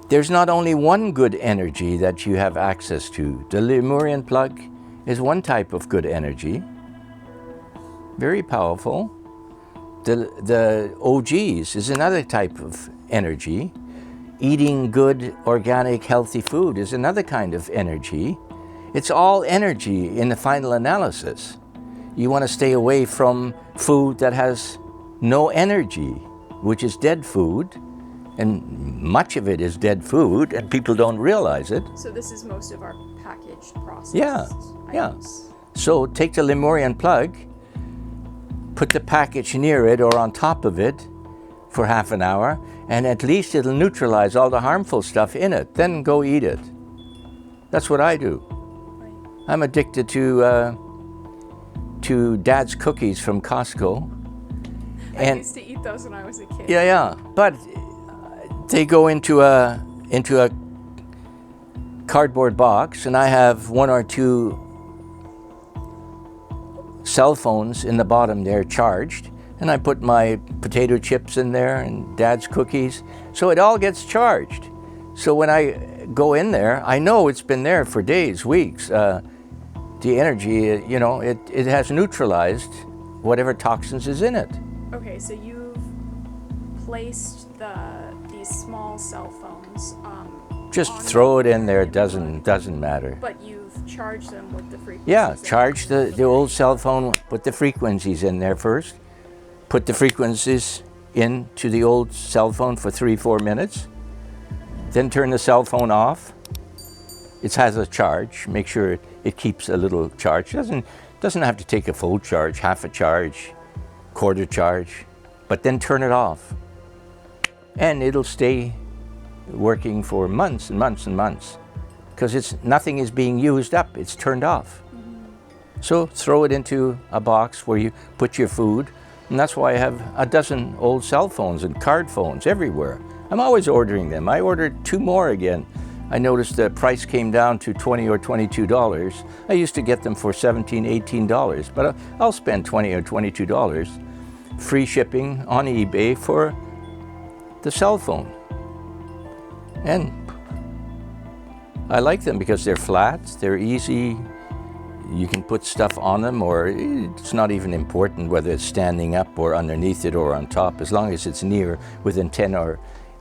there's not only one good energy that you have access to. The Lemurian Plug is one type of good energy, very powerful. The OGs is another type of energy. Eating good, organic, healthy food is another kind of energy. It's all energy in the final analysis. You want to stay away from food that has no energy, which is dead food, and much of it is dead food, and people don't realize it. So this is most of our packaged processed Yeah. items. So take the Lemurian Plug, put the package near it or on top of it for half an hour, and at least it'll neutralize all the harmful stuff in it. Then go eat it. That's what I do. Right. I'm addicted to Dad's cookies from Costco. I used to eat those when I was a kid. Yeah, but they go into a cardboard box, and I have one or two cell phones in the bottom there charged, and I put my potato chips in there and Dad's cookies, so it all gets charged. So when I go in there, I know it's been there for days, weeks. The energy, you know, it has neutralized whatever toxins is in it. Okay, so you've placed these small cell phones. Just on throw it in there, it Plug, doesn't matter. But you've charged them with the frequencies. Yeah, that charge you- the old cell phone, put the frequencies in there first. Put the frequencies into the old cell phone for 3-4 minutes. Then turn the cell phone off. It has a charge. Make sure it keeps a little charge. Doesn't have to take a full charge, half a charge, quarter charge, but then turn it off. And it'll stay working for months and months and months, because nothing is being used up, it's turned off. So throw it into a box where you put your food, and that's why I have a dozen old cell phones and card phones everywhere. I'm always ordering them. I ordered 2 more again. I noticed the price came down to $20 or $22. I used to get them for $17, $18, but I'll spend $20 or $22 free shipping on eBay for the cell phone. And I like them because they're flat, they're easy, you can put stuff on them, or it's not even important whether it's standing up or underneath it or on top, as long as it's near, within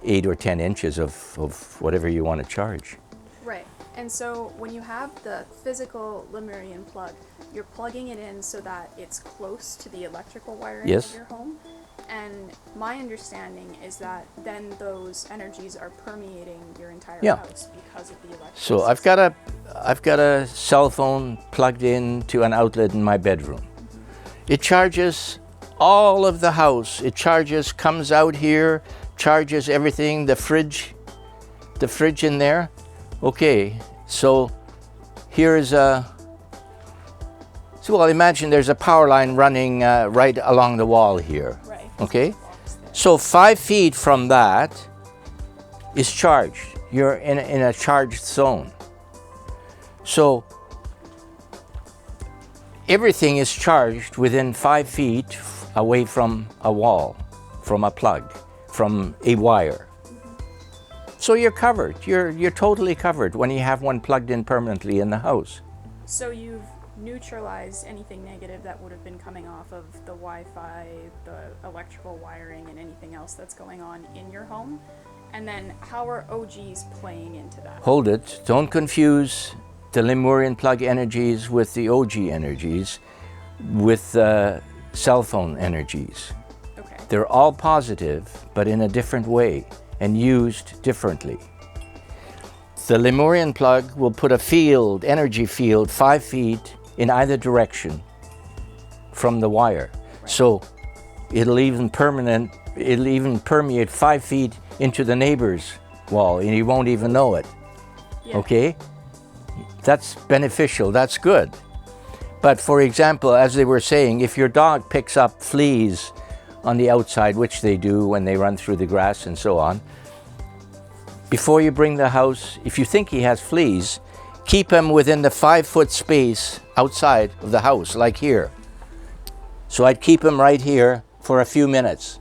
8 or 10 inches of whatever you want to charge. Right. And so when you have the physical Lemurian plug, you're plugging it in so that it's close to the electrical wiring Yes. of your home. And my understanding is that then those energies are permeating your entire Yeah. house because of the electrical So I've got a cell phone plugged in to an outlet in my bedroom. It charges all of the house. It charges, comes out here, charges everything, the fridge in there. Okay, so here's well, imagine there's a power line running right along the wall here. Right. Okay, so 5 feet from that is charged. You're in a charged zone. So everything is charged within 5 feet away from a wall, from a plug, from a wire. So you're covered. You're totally covered when you have one plugged in permanently in the house. So you've neutralized anything negative that would have been coming off of the Wi-Fi, the electrical wiring, and anything else that's going on in your home. And then how are OGs playing into that? Hold it. Don't confuse the Lemurian Plug energies with the OG energies, with cell phone energies. Okay. They're all positive, but in a different way and used differently. The Lemurian Plug will put a field, energy field, 5 feet in either direction from the wire. Right. So it'll even permeate 5 feet into the neighbor's wall, and you won't even know it. Yeah. Okay? That's beneficial, that's good. But for example, as they were saying, if your dog picks up fleas on the outside, which they do when they run through the grass and so on, before you bring the house, if you think he has fleas, keep him within the 5-foot space outside of the house, like here. So I'd keep him right here for a few minutes.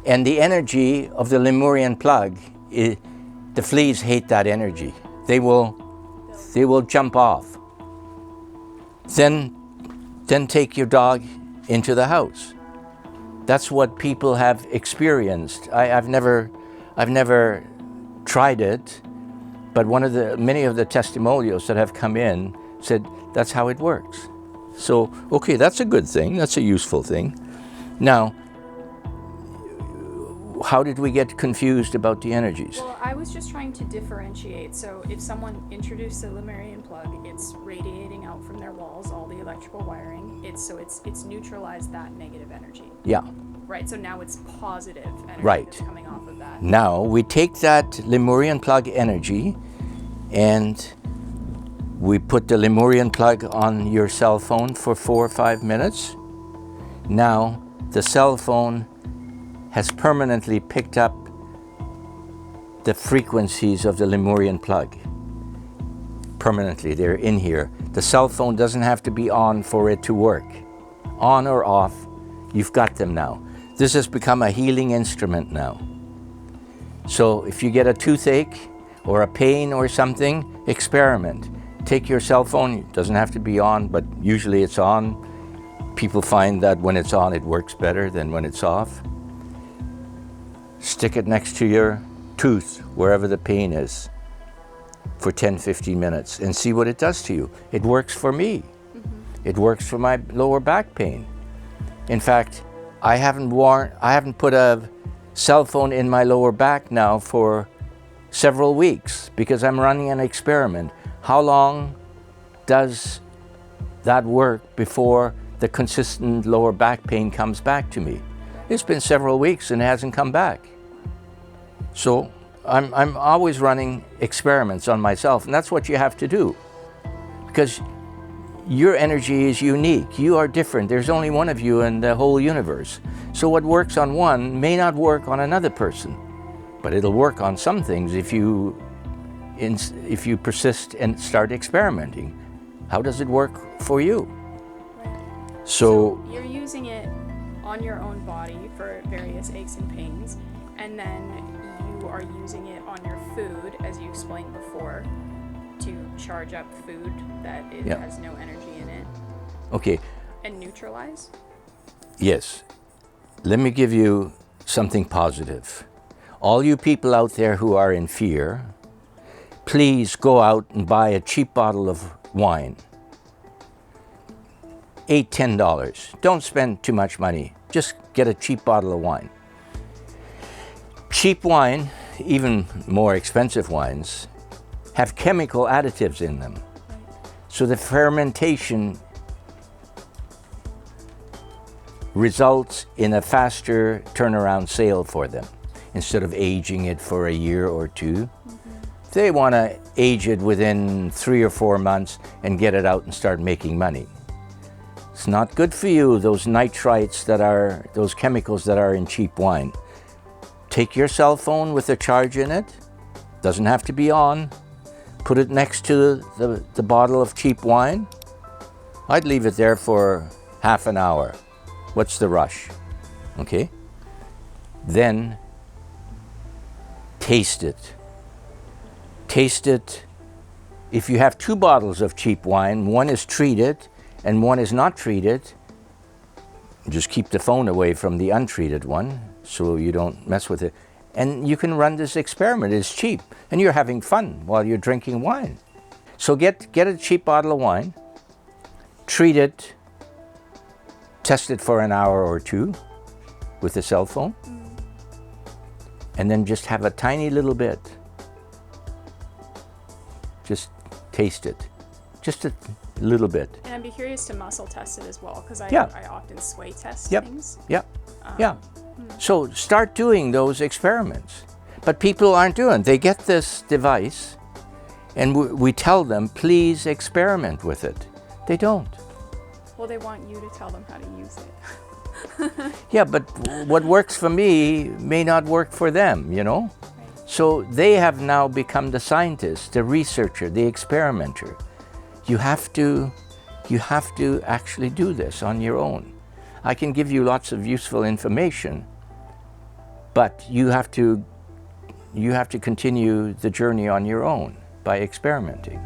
And the energy of the Lemurian Plug The fleas hate that energy. They will jump off. Then take your dog into the house. That's what people have experienced. I've never tried it, but many of the testimonials that have come in said that's how it works. So, okay, that's a good thing. That's a useful thing. Now, how did we get confused about the energies? Well, I was just trying to differentiate. So if someone introduced a Lemurian plug, it's radiating out from their walls all the electrical wiring. It's neutralized that negative energy. Yeah. Right. So now it's positive energy Right. that's coming off of that. Now we take that Lemurian plug energy and we put the Lemurian plug on your cell phone for 4 or 5 minutes. Now the cell phone has permanently picked up the frequencies of the Lemurian plug. Permanently, they're in here. The cell phone doesn't have to be on for it to work. On or off, you've got them now. This has become a healing instrument now. So if you get a toothache or a pain or something, experiment. Take your cell phone, it doesn't have to be on, but usually it's on. People find that when it's on, it works better than when it's off. Stick it next to your tooth, wherever the pain is, for 10-15 minutes and see what it does to you. It works for me. It works for my lower back pain. In fact, I haven't put a cell phone in my lower back now for several weeks because I'm running an experiment. How long does that work before the consistent lower back pain comes back to me? It's been several weeks and it hasn't come back. So I'm always running experiments on myself, and that's what you have to do, because your energy is unique. You are different. There's only one of you in the whole universe. So what works on one may not work on another person, but it'll work on some things if you persist and start experimenting. How does it work for you? Right. So you're using it on your own body for various aches and pains, and then you are using it on your food, as you explained before, to charge up food that has no energy in it. Okay. And neutralize? Yes. Let me give you something positive. All you people out there who are in fear, please go out and buy a cheap bottle of wine. $8, $10. Don't spend too much money. Just get a cheap bottle of wine. Cheap wine, even more expensive wines, have chemical additives in them. So the fermentation results in a faster turnaround sale for them. Instead of aging it for a year or two, they want to age it within 3 or 4 months and get it out and start making money. It's not good for you, those nitrites those chemicals that are in cheap wine. Take your cell phone with a charge in it, doesn't have to be on, put it next to the bottle of cheap wine. I'd leave it there for half an hour. What's the rush? Okay? Then taste it. Taste it. If you have 2 bottles of cheap wine, one is treated and one is not treated, just keep the phone away from the untreated one so you don't mess with it. And you can run this experiment. It's cheap and you're having fun while you're drinking wine. So get a cheap bottle of wine, treat it, test it for an hour or 2 with a cell phone, and then just have a tiny little bit. Just taste it, just a little bit. And I'd be curious to muscle test it as well, because I often sway test things. Yeah. So start doing those experiments. But people aren't doing. They get this device and we tell them, please experiment with it. They don't. Well, they want you to tell them how to use it. Yeah, but what works for me may not work for them, you know? Right. So they have now become the scientist, the researcher, the experimenter. You have to actually do this on your own. I can give you lots of useful information, but you have to you have to continue the journey on your own by experimenting.